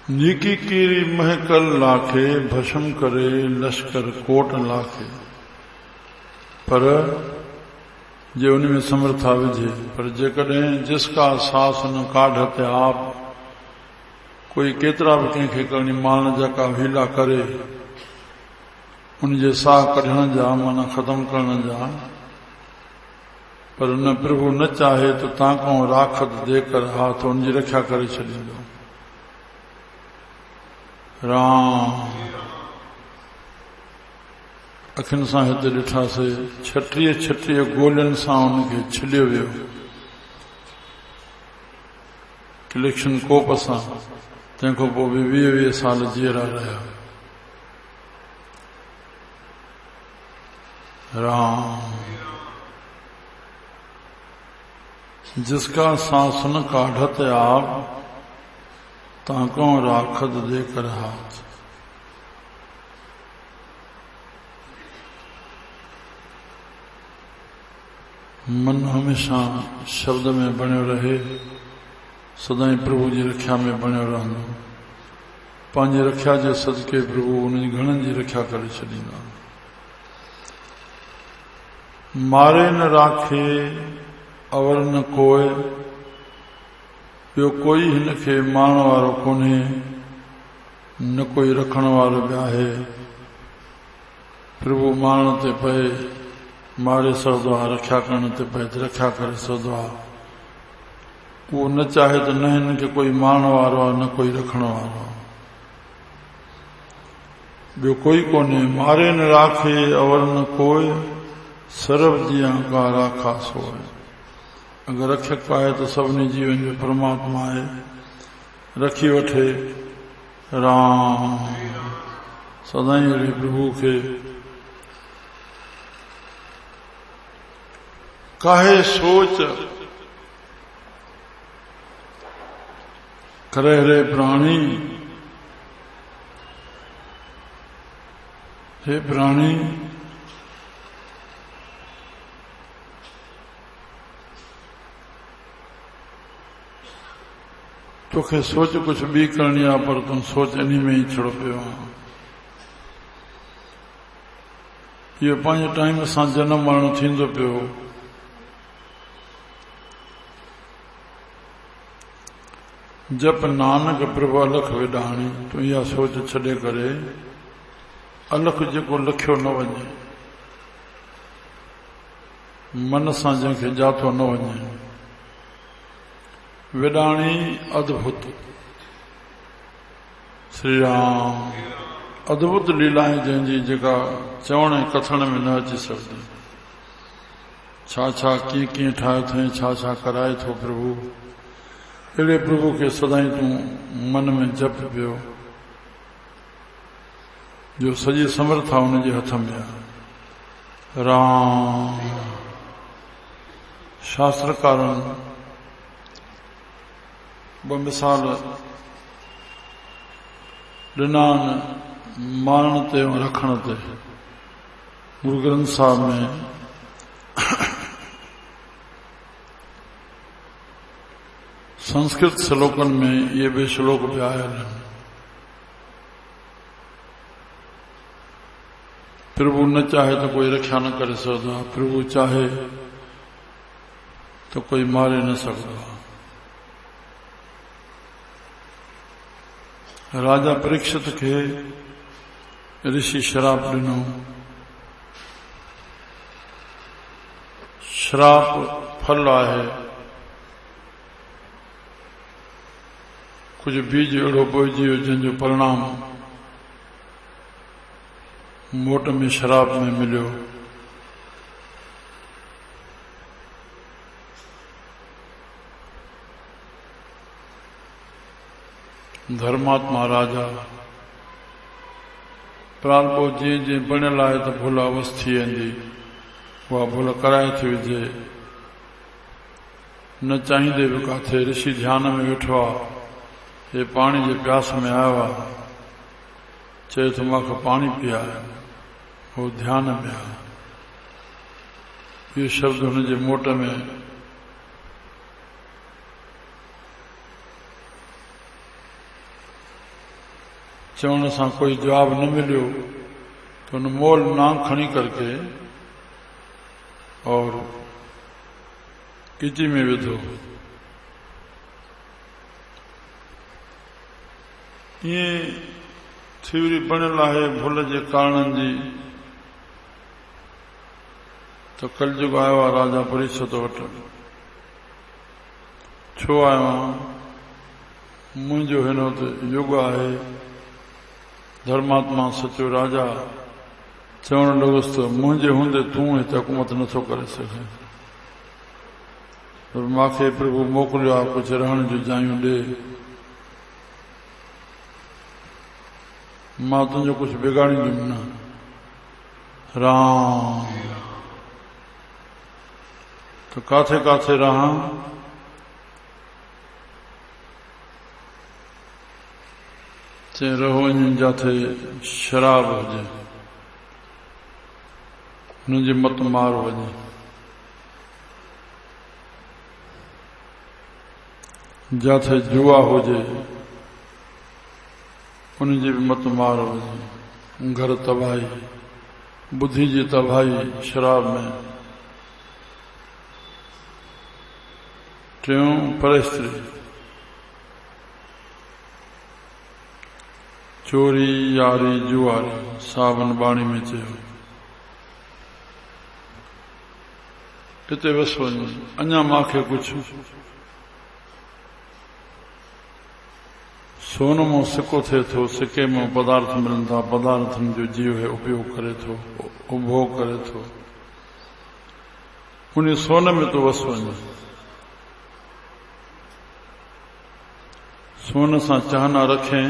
नीकी कीरी महकल लाखे, भस्म करे लश्कर कोट लाखे। पर जे उनमें समर्था विझे, पर जेकॾहिं जिसका सास न काढ़ते आप, कोई केतिरा भी कंहिंखे करणी मारण जा का हीला करे, उनजे साह कढण जा माना ख़त्म करण जा, पर न प्रभु न चाहे तो ताको राखत देकर हाथ उनजी रक्षा करे छॾींदो। राम अखियुनि सां हिते ॾिठासीं, 36 गोलियुनि सां उनखे छिलियो वियो, कलेक्शन कोप सां। तंहिंखां पोइ बि 20 साल जीअरा रहिया। राम जिसका सांस न काढ़त आप, ताको राखत देकर हाथ। मन हमेशा शब्द में बणियो रहे, सदाई प्रभु जी रक्षा में बणियो रहंदो। पंहिंजी रक्षा जे सदके प्रभु उन घणनि जी रक्षा करे छॾींदा। मारे न राखे अवर न कोय, ॿियो कोई हिनखे मारण वारो कोन्हे, न कोई रखण वारो बि आहे। प्रभु मारण ते पए मारे सघंदो आहे, रक्षा करण ते पए त रक्षा करे सघंदो आहे। उहो न चाहे त न हिनखे कोई मारण वारो आहे, न कोई रखण वारो आहे, ॿियो कोई कोन्हे। मारे न राखे अवर न कोय, सरब जियां का राखा सोए। अगर रक्षक आहे तो सभिनी जीवन जो परमात्मा आहे, रखी वठे। राम सदाई अहिड़े प्रभु खे काहे सोच करे रे प्राणी। हे प्राणी, तोखे सोच कुछ ॿी करणी आहे, पर तूं सोच इन में ई छड़ो पियो आहे। इहो पंहिंजे टाइम सां जनम मरण थींदो पियो। जप नानक प्रभु अलख विडाणी। तूं इहा सोच छॾे करे अलख जेको लखियो न वञे, मन सां जंहिंखे जाथो न वञे। विडाणी अद्भुत श्री राम, अद्भुत लीलाएं जंहिंजी जेका चवण ऐं कथण में न अची सघंदी। छा छा कीअं कीअं ठाहियो अथई, छा छा कराए थो प्रभु। अहिड़े प्रभु खे सदाई तूं मन में जप पियो, जो सॼी समर्था हुनजे हथ में आहे। राम शास्त्रकारनि ॿ मिसाल ॾिना मारण ते ऐं रखण ते। गुरु ग्रंथ साहिब में संस्कृत श्लोकनि में इहे ॿे श्लोक बि आयल आहिनि। प्रभु न चाहे तो कोई रक्षा न करे सघंदो आहे, प्रभु चाहे तो कोई मारे न सघंदो आहे। राजा परीक्षित खे ऋषि श्राप ॾिनो। श्राप फल आहे, कुछ बीज अहिड़ो बोइजी वियो जंहिंजो परिणाम मोट में शराब में मिलियो। धर्मात्मा राजा प्रारंभो जीअं जीअं बणियल आहे त भुल अवस थी वेंदी, उहा भुल कराए थी विझे। न चाहींदे बि काथे ऋषि ध्यान में वेठो आहे, हे पाणी जे प्यास में आयो आहे, चए थो मूंखे पाणी पीआरे, हो ध्यान में आहे। इहो शब्द हुनजे मोट में चवण सां कोई जवाब न मिलियो तो उन मोल नांग खणी करके और किची में विधो। ये थिवरी बणियल आहे भुल जे कारणनि जी। तो कलयुग आयो आहे राजा परीक्षित वटि। छो आयो आहियां? मुंहिंजो हिन वटि युग आहे। धर्मात्मा सचो राजा चवण लॻुसि त मुंहिंजे हूंदे तूं हिते हुकूमत नथो करे सघे। मूंखे प्रभु मोकिलियो आहे कुझु रहण जूं जायूं ॾे। मां तुंहिंजो कुझु बिगाड़ींदुमि न। राम तो काथे काथे रहां? चई रहो जाथे शराब हुजे, हुनजी मत मार वञे। जाथे जुआ हुजे उनजी भी मत मार वञे। घर तबाही, बुद्धि जी तबाही शराब में। टियों परस्त्री, चोरी यारी जुआरी। सावन बाणी में चयो हिते वस वञ। अञा मांखे कुझु सोन मां सिको थिए थो, सिके मां पदार्थ मिलनि था, पदार्थनि जो जीव है उपयोग करे थो, उपभोग करे थो। उन सोन में तो वस वञ। सोन सां चाहना रखें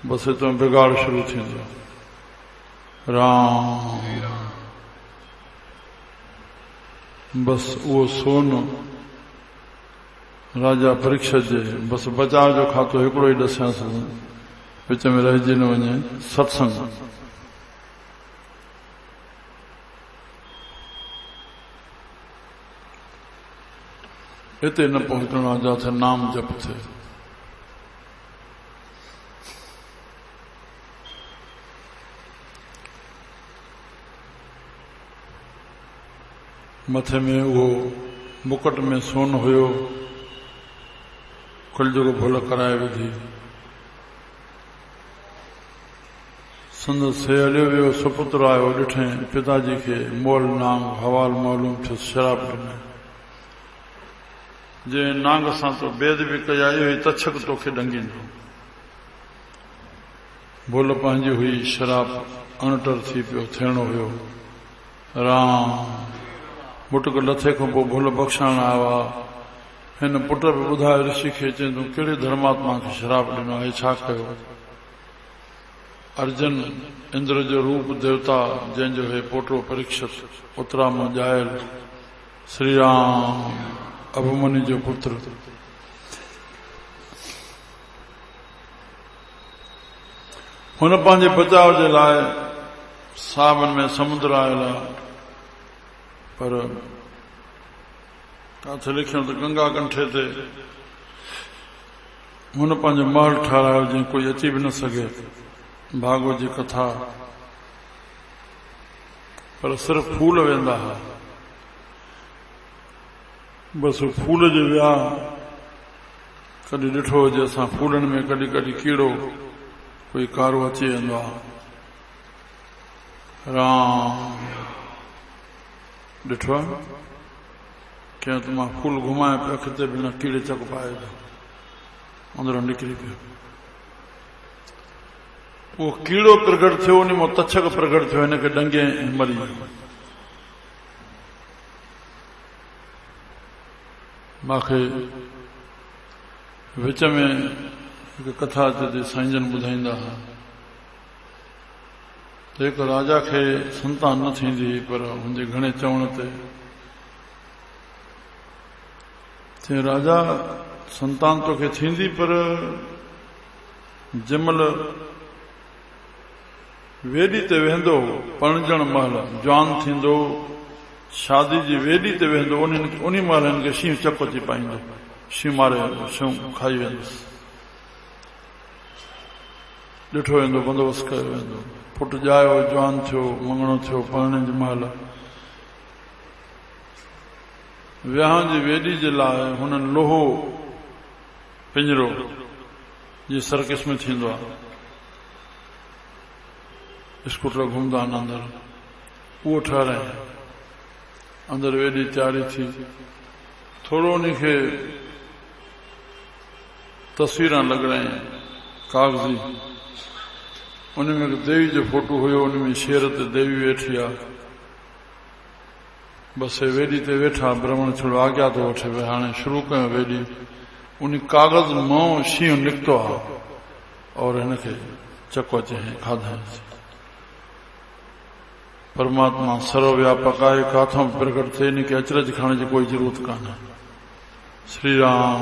बस तो बिगाड़ शुरू थींदो। राम बस उहो सोन राजा परीक्षित जे बस बचाव जो खातो हिकिड़ो ई ॾसियांसि, विच में रहिजी न वञे। सत्संग हिते न पहुचणो आहे जाथे नाम जप थिए। मथे में वो मुकुट में सोन हुयो, कलयुग भुल कराए विधी। संदसि से हलियो वियो सुपुत्र आयो, ॾिठे पिताजी खे मोल नांग हवाल मालूम थियो, शराब ॾिने। जे नांग सां तो बेद बि कया, इहो ई तछक तोखे ॾंगींदो। भुल पंहिंजी हुई, शराब अणटर थी पियो थियणो हुयो। राम मुटुक लथे खां पोइ भुल बख़्शाइण आयो आहे। हिन पुट बि ॿुधायो ऋषि खे, चई तूं कहिड़े धर्मात्मा खे शराब ॾिनो आहे, छा कयो? अर्जुन इंद्र जो रूप देवता जंहिंजो है पोटो परीक्षित, उतरा मां ॼायल श्री राम अभिमन्यु जो पुत्र। हुन पंहिंजे बचाव जे लाइ सावन में समुद्र आयल आहे, पर काथे लिखियो त गंगा कंठे ते हुन पंहिंजो महल ठारायो जीअं कोई अची बि न सघे। भागवत जी कथा, पर सिर्फ़ फूल वेंदा हुआ। बसि फूल जो विया। कॾहिं ॾिठो हुजे असां फूलनि में कॾहिं कॾहिं कीड़ो कोई कारो अची वेंदो आहे। राम ॾिठो आहे कंहिं त मां फूल घुमाए पियो, अखिते बिना कीड़े चक पाए अंदरों निकिरी पियो। उहो कीड़ो प्रगट थियो, उन मां तछक प्रगट थियो, हिनखे ॾंगे मरी वियो। मूंखे विच में हिकु कथा अचे थी, साईं जन ॿुधाईंदा हुआ त हिकु राजा खे संतान न थींदी, पर हुनजे घणे चवण ते चई राजा संतान तोखे थींदी, पर जंहिंमहिल वेदी ते वेंदो पणजण महिल, जवान थींदो, शादी जी वेदी ते वेंदो, उन महिल हिनखे शींहुं चक अची पाईंदो, शींहुं मारे शींहुं खाई वेंदुसि। ॾिठो वेंदो, बंदोबस्तु कयो वेंदो। पुटु ॼायो, जवान थियो, मङणो थियो, पढ़ण जी महिल विहांउ जी वेॾी जे लाइ हुननि लोहो पिंजरो जीअं सर्कस में थींदो आहे, स्कूटर घुमंदा आहिनि अंदरि, उहो ठारायईं। अंदरि वेॾी तयारी थी, थोरो उनखे तस्वीरां लॻाइं कागज़ी, उनमें देवी जो फोटो हुयो, उनमें शेर ते देवी वेठी आहे, बसि वेॾी ते वेठा, ब्राह्मण थोरो आज्ञा थो वठे, भई हाणे शुरू कयो वेॾी। उन कागज़ मां शींहुं निकितो आहे और हिनखे चको चई खाधाईंसि। परमात्मा सर्वव्यापक आहे, काथां बि प्रकट थिए, इनखे अचरज खाइण जी कोई ज़रूरत कान्हे। श्री राम।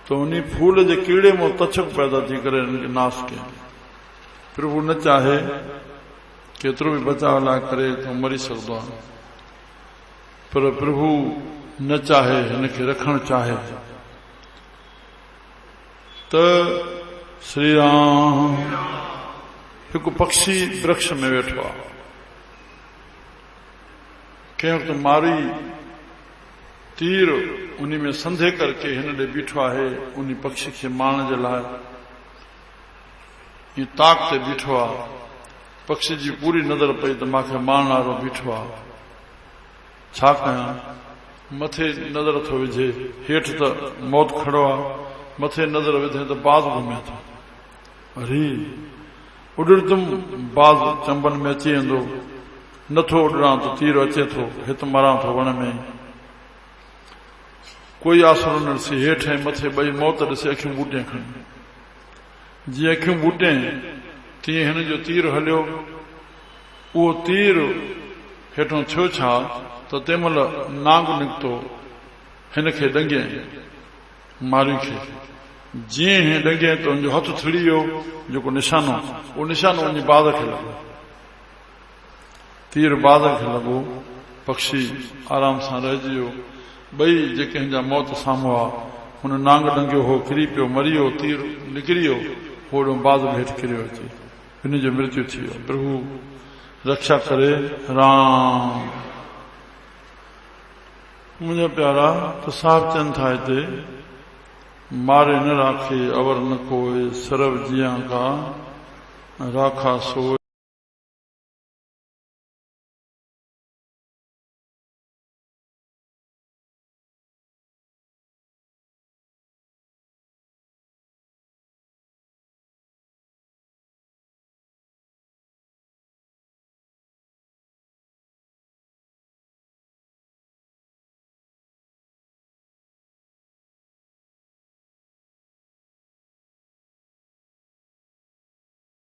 तो उन फूल जे कीड़े मां तछक पैदा थी करे इनखे नाश कयईं। प्रभु न चाहे केतिरो बि बचाव लाइ करे तो मरी सघंदो आहे, पर प्रभु न चाहे, हिनखे रखणु चाहे त श्री राम। हिकु पक्षी वृक्ष में वेठो आहे, कंहिं वक़्तु मारी तीर उन में संधे करके हिन ॾे बीठो आहे, उन पक्षी खे मारण जे लाइ ईअं ताक ते बीठो आहे। पक्षी जी पूरी नज़र पई त मूंखे मारण वारो बीठो आहे, छा कयां? मथे नज़र थो विझे, हेठि त मौत खड़ो आहे, मथे नज़र विझे त बाज़ घुमे थो। अरे उॾड़दुमि, बाज़ चंबन में अची वेंदो, नथो उॾां त तीर अचे थो, हित मरां थो वण में। कोई आसरो न ॾिसी, हेठि ऐं मथे ॿई मौत ॾिसे अखियूं ॿूटे खणी। जीअं अखियूं ॿूटे तीअं हिन जो तीर हलियो। उहो तीर हेठों थियो छा त तंहिंमहिल नांग निकितो, हिनखे ॾंगियईं मारी खे। जीअं ही ॾंगियईं त हुनजो हथु थिड़ी वियो, जेको निशानो, उहो निशानो वञी बाज़ खे लॻो, तीर बाज़ खे लॻो, पक्षी आराम सां रहिजी वियो। ॿई जेके हिन जा मौत साम्हूं आहे, हुन नांग ॾंगियो हो, किरी पियो, मरी वियो, तीर निकिरी वियो, होॾो बाज़ हेठि किरियो अचे, हिन जो मृत्यु थी वियो। प्रभु रक्षा करे राम। मुंहिंजा प्यारा, त साहिब चवनि था हिते, मारे न राखे अवर न कोई, सरब जियां का राखा सोए